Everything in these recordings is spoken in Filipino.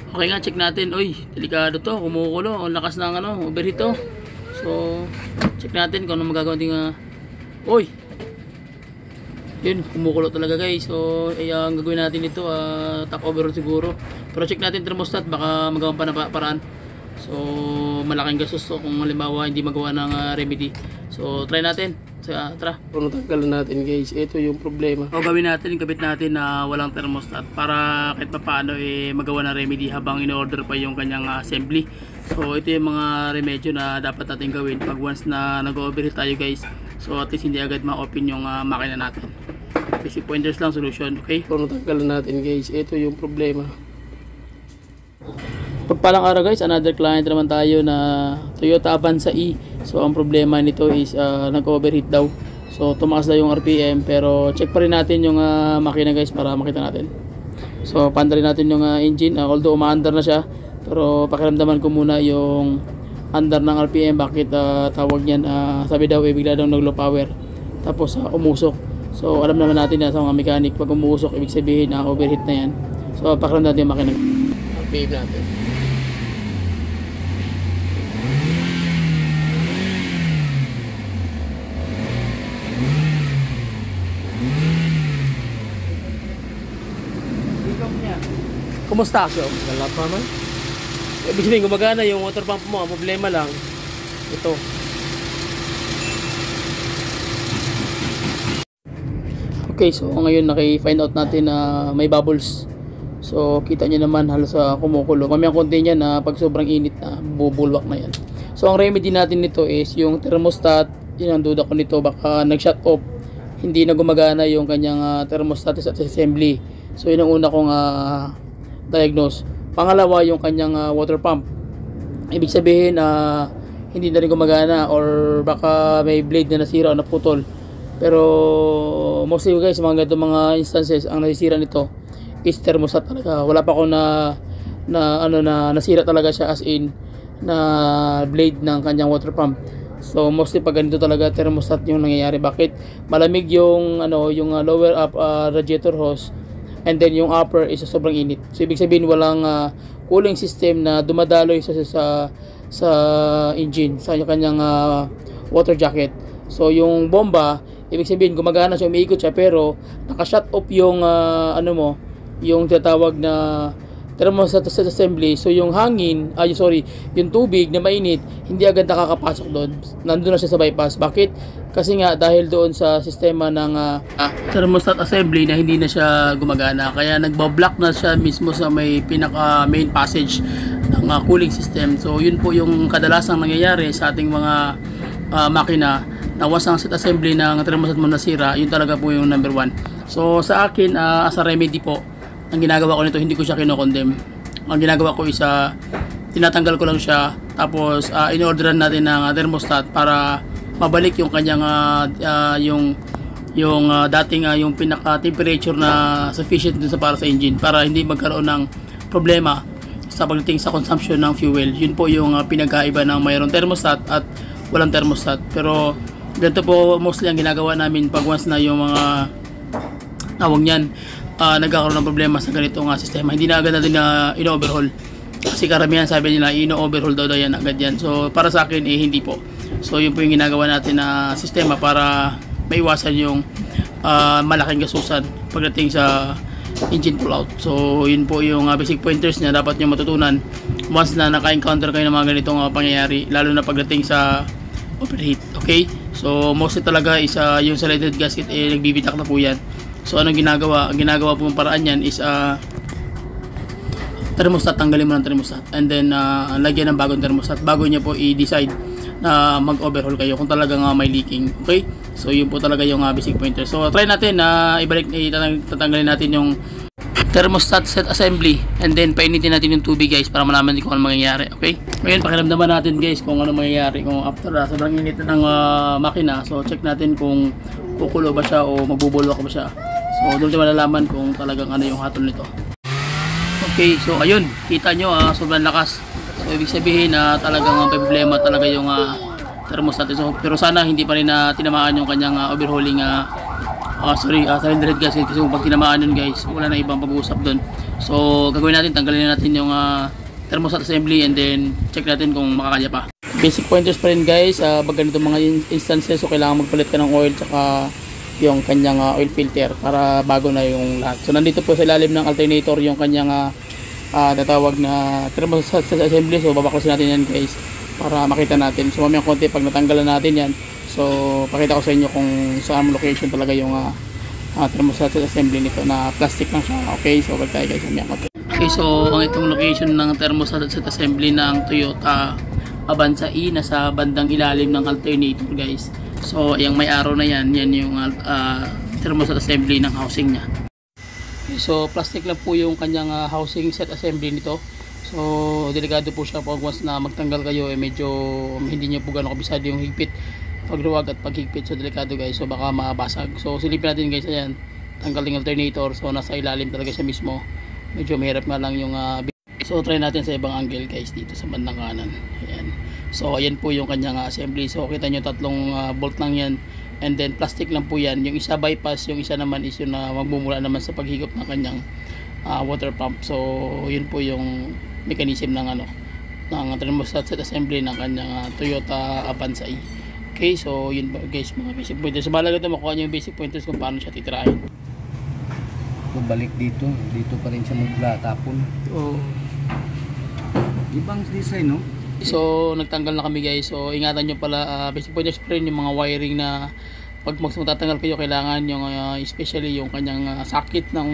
Okay nga, check natin. Uy, delikado to, kumukulo. Ang lakas ng overheat to. So, check natin kung ano magagawa din. Uy, yun, kumukulo talaga guys. So, ang gagawin natin ito, top overload siguro. Pero check natin thermostat, baka magawa pa na paraan. So, malaking gastos to kung halimbawa hindi magawa ng remedy. So, try natin. So, tara. Kung natanggalan natin guys, ito yung problema. O gawin natin, kabit natin na walang thermostat para kahit pa paano magawa ng remedy habang in-order pa yung kanyang assembly. So, ito yung mga remedyo na dapat natin gawin pag once na nag-overheat tayo guys. So, at least hindi agad ma-open yung makina natin. Basic pointers lang solution, okay? Kung natanggalan natin guys, ito yung problema. Pagpalang araw guys, another client naman tayo na Toyota Avanza E. So ang problema nito is nag-overheat daw. So tumaas daw yung RPM, pero check pa rin natin yung makina guys para makita natin. So panda rin natin yung engine, although umaandar na siya, pero pakiramdaman ko muna yung andar ng RPM. Bakit tawag niyan, sabi daw bigla daw nag low power tapos umusok. So alam naman natin na sa mga mechanic, pag umusok ibig sabihin overheat na yan. So pakiramdaman natin yung makina. RPM natin. Kumusta siya? Wala pa man. Ibig sabihin gumagana yung water pump mo. Ang problema lang ito. Okay, so ngayon naki-find out natin na may bubbles. So kita nyo naman halos kumukulo. Mamayang konti niyan na pag sobrang init na bubulwak na yan. So ang remedy natin nito is yung thermostat. Yun ang duda ko nito, baka nag-shut off. Hindi na gumagana yung kanyang thermostat at assembly. So yun ang una kong diagnose. Pangalawa yung kanyang water pump. Ibig sabihin hindi na rin gumagana or baka may blade na nasira o naputol. Pero mostly guys, mga ganitong mga instances, ang nasira nito is thermostat talaga. Wala pa ako na nasira talaga siya as in na blade ng kanyang water pump. So mostly pag ganito talaga thermostat yung nangyayari. Bakit? Malamig yung yung lower up radiator hose, and then yung upper is sobrang init. So ibig sabihin walang cooling system na dumadaloy sa engine, sa kanyang water jacket. So yung bomba, ibig sabihin gumagana siya, umiikot siya, pero naka-shut off yung yung tinatawag na thermostat assembly. So yung hangin, yung tubig na mainit, hindi agad nakakapasok doon. Nandun na siya sa bypass. Bakit? Kasi nga dahil doon sa sistema ng thermostat assembly na hindi na siya gumagana. Kaya nagbablock na siya mismo sa may pinaka main passage ng cooling system. So yun po yung kadalasang nangyayari sa ating mga makina na once ang set assembly ng thermostat mo nasira, yun talaga po yung number 1. So sa akin, as a remedy po, ang ginagawa ko nito, hindi ko siya kinokondem. Ang ginagawa ko is tinatanggal ko lang siya, tapos in-orderan natin ng thermostat para mabalik yung kanyang dating yung pinaka temperature na sufficient dun para sa engine, para hindi magkaroon ng problema sa pagdating sa consumption ng fuel. Yun po yung pinagkaiba ng mayroong thermostat at walang thermostat. Pero ganito po mostly ang ginagawa namin pag once na yung mga tawag niyan nagkakaroon ng problema sa ganitong sistema. Hindi na agad natin ino-overhaul. Kasi karamihan sabi nila ino-overhaul daw yan agad yan. So para sa akin hindi po. So yun po yung ginagawa natin na sistema para maiwasan yung malaking gasusan pagdating sa engine pull out. So yun po yung basic pointers na dapat nyo matutunan once na naka-encounter kayo ng mga ganitong pangyayari, lalo na pagdating sa overheat. Okay? So mostly talaga is yung sa leaded gasket nagbibitak na po yan. So anong ginagawa? Ang ginagawa po ng paraan yan is thermostat, tanggalin mo ng thermostat, and then lagyan ng bagong thermostat bago niya po i-decide na mag-overhaul kayo kung talagang may leaking. Okay? So yun po talaga yung basic pointer. So try natin na tatanggalin natin yung thermostat set assembly, and then painitin natin yung tubig guys para malaman din kung ano mangyayari. Okay? Ngayon pakiramdaman natin guys kung ano mangyayari kung after sobrang init ng makina. So check natin kung kukulo ba siya o magbubulwak ba siya. So doon tayo malalaman kung talagang ano yung hatol nito. Okay, so ayun, kita nyo sobrang lakas. So ibig sabihin talagang problema talaga yung thermostat. So, pero sana hindi pa rin tinamaan yung kanyang overhauling cylinder head gasket, kasi kung pag tinamaan yun guys, wala na ibang pag-uusap doon. So gagawin natin, tanggalin natin yung thermostat assembly and then check natin kung makakaya pa. Basic pointers pa rin guys, pag ganito mga instances, so kailangan magpalit ka ng oil tsaka yung kanyang oil filter para bago na yung lahat. So nandito po sa ilalim ng alternator yung kanyang natawag na thermostat assembly. So babaklasin natin yan guys para makita natin. So mamayang konti pag natanggalan natin yan, so pakita ko sa inyo kung saan location talaga yung thermostat assembly nito, na plastic lang siya. Okay, so balik tayo guys mamayang konti. Okay, so ang itong location ng thermostat assembly ng Toyota Avanza E nasa bandang ilalim ng alternator guys. So yung may arrow na yan, yan yung thermostat assembly ng housing niya. Okay, so plastic lang po yung kanyang housing set assembly nito. So delikado po siya pag once na magtanggal kayo, medyo hindi nyo po gano'ng kabisado yung higpit, pagluwag at paghigpit. So delikado guys, so baka mabasag. So silipin natin guys, ayan, tanggal yung alternator. So nasa ilalim talaga siya mismo, medyo mahirap nga lang yung so try natin sa ibang angle guys, dito sa bandang kanan. Ayan. So ayan po yung kanyang assembly. So kita nyo tatlong bolt lang yan, and then plastic lang po yan. Yung isa bypass, yung isa naman is yung magmumula naman sa paghigop ng kanyang water pump. So yun po yung mechanism ng ng thermostat assembly ng kanyang Toyota Avanza E. Okay, so yun ba guys, mga basic pointers. So balaga ito makuha nyo yung basic pointers kung paano siya titirahin. Balik dito pa rin siya maglatapon. Ibang design, no? So nagtanggal na kami guys. So ingatan nyo pala, basic pointers pa rin yung mga wiring na pag magtatanggal kayo, kailangan yung especially yung kanyang sakit ng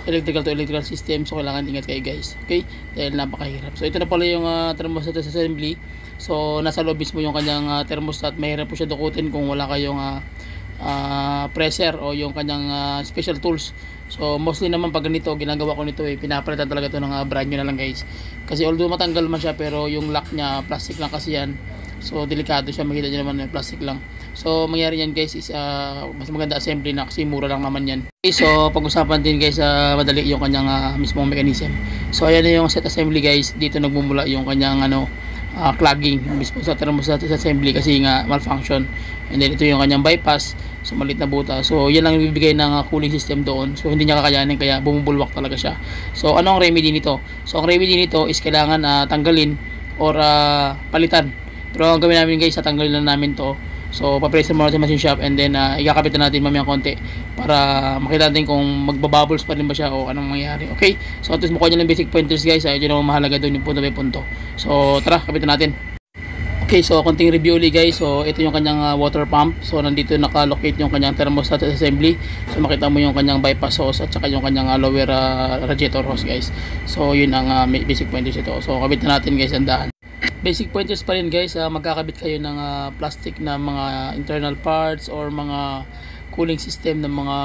electrical to electrical system. So kailangan ingat kayo guys, okay, dahil napakahirap. So ito na pala yung thermostat assembly. So nasa loob mismo yung kanyang thermostat. Mahirap po siya dukutin kung wala kayong pressure o yung kanyang special tools. So mostly naman pag ganito, ginagawa ko nito pinapalitan talaga ito ng brand new na lang guys, kasi although matanggal man siya, pero yung lock niya plastic lang kasi yan. So delikado siya, makita nyo naman plastic lang. So mangyari yan guys is mas maganda assembly na, kasi mura lang naman yan. Okay, so pag-usapan din guys madali yung kanyang mismong mechanism. So ayan na yung set assembly guys. Dito nagmumula yung kanyang clogging mismo sa thermostat assembly kasi nga malfunction. And then ito yung kanyang bypass, so malit na buta. So yan lang yung bibigay ng cooling system doon. So hindi niya kakayanin, kaya bumubulwak talaga siya. So ano ang remedy nito? So ang remedy nito is kailangan tanggalin or palitan. Pero ang gawin namin guys, tanggalin lang namin to. So papressure muna sa machine shop, and then ikakapit na natin mamayang konti para makita natin kung magbabubbles pa rin ba siya o anong mangyayari. Okay, so at least mukha nyo ng basic pointers guys. Yun ang mahalaga doon, yung punto by punto. So tara, kapitan natin. Okay, so konting review ulit guys. So ito yung kanyang water pump. So nandito nakalocate yung kanyang thermostat assembly. So makita mo yung kanyang bypass hose at saka yung kanyang lower radiator hose guys. So yun ang basic pointers ito. So kapitan natin guys, andahan. Basic pointers pa rin guys, magkakabit kayo ng plastic na mga internal parts or mga cooling system ng mga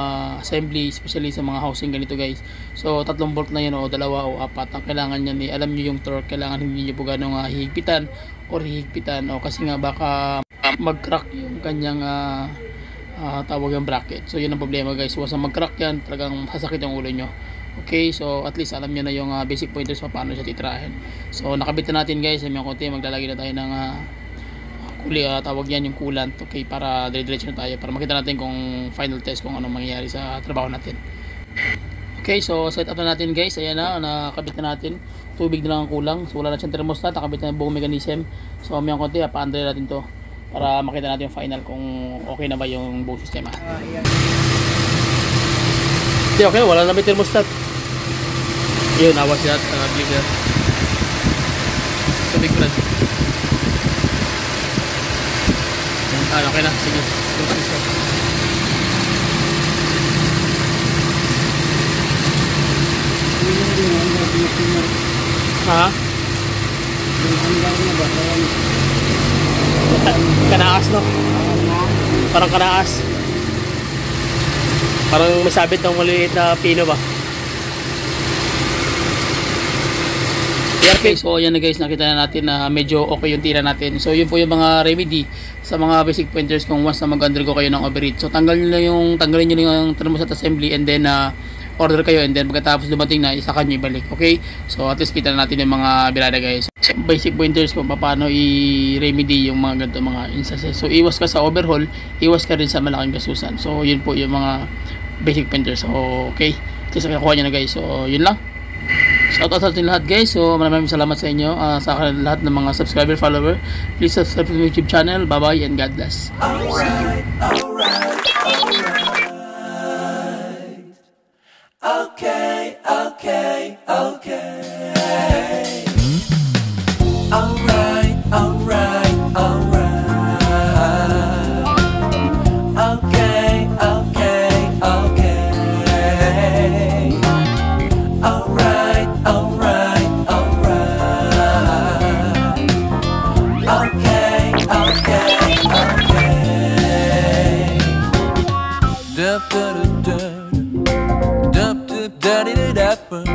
assembly, especially sa mga housing ganito guys. So 3 bolt na yan o 2 o 4 ang kailangan yan. Alam nyo yung torque, kailangan hindi nyo po ganong hihigpitan or hihigpitan, o kasi nga baka mag-crack yung kanyang tawag yung bracket. So yun ang problema guys, once mag-crack yan, talagang sasakit yung ulo nyo. Okay, so at least alam nyo na yung basic pointers pa paano siya titirahin. So nakabit na natin guys, may konti, maglalagay na tayo ng tawag yan yung coolant. Okay, para dire-diretso na tayo, para makita natin kung final test kung anong mangyayari sa trabaho natin. Okay, so set up na natin guys. Ayan na, nakabit na natin. Tubig na lang ang kulang, so wala na siyang thermostat, nakabit na yung buong mechanism. So may konti, pa-under natin to para makita natin yung final kung okay na ba yung buong sistema. Okay, wala na may thermostat. Yun, awas yan sa bigger. So big brand. Okay na, sige. Ha? Kanaas, no? Parang kanaas. Parang may sabit ng maliit na pino ba? Okay, so yan na guys, nakita na natin na medyo okay yung tira natin. So yun po yung mga remedy sa mga basic pointers kung once na mag-undergo kayo ng overheat. So tanggalin nyo yung thermostat assembly, and then order kayo, and then pagkatapos dumating na, isakan nyo ibalik. Okay, so at least kita na natin yung mga birada guys. So, basic pointers kung paano i-remedy yung mga ganito mga instances. So iwas ka sa overhaul, iwas ka rin sa malaking gasusan. So yun po yung mga basic pointers. So okay, Kasi kakuha niya na guys. So yun lang. Shout out sa ating lahat guys. So maraming salamat sa inyo, sa lahat ng mga subscriber, follower. Please subscribe to my YouTube channel. Bye bye and God bless. Alright, okay, okay, okay. Alright, alright, alright. Okay, okay, okay. Alright, alright, alright. Okay, okay, okay. Da da da da da da da da da da.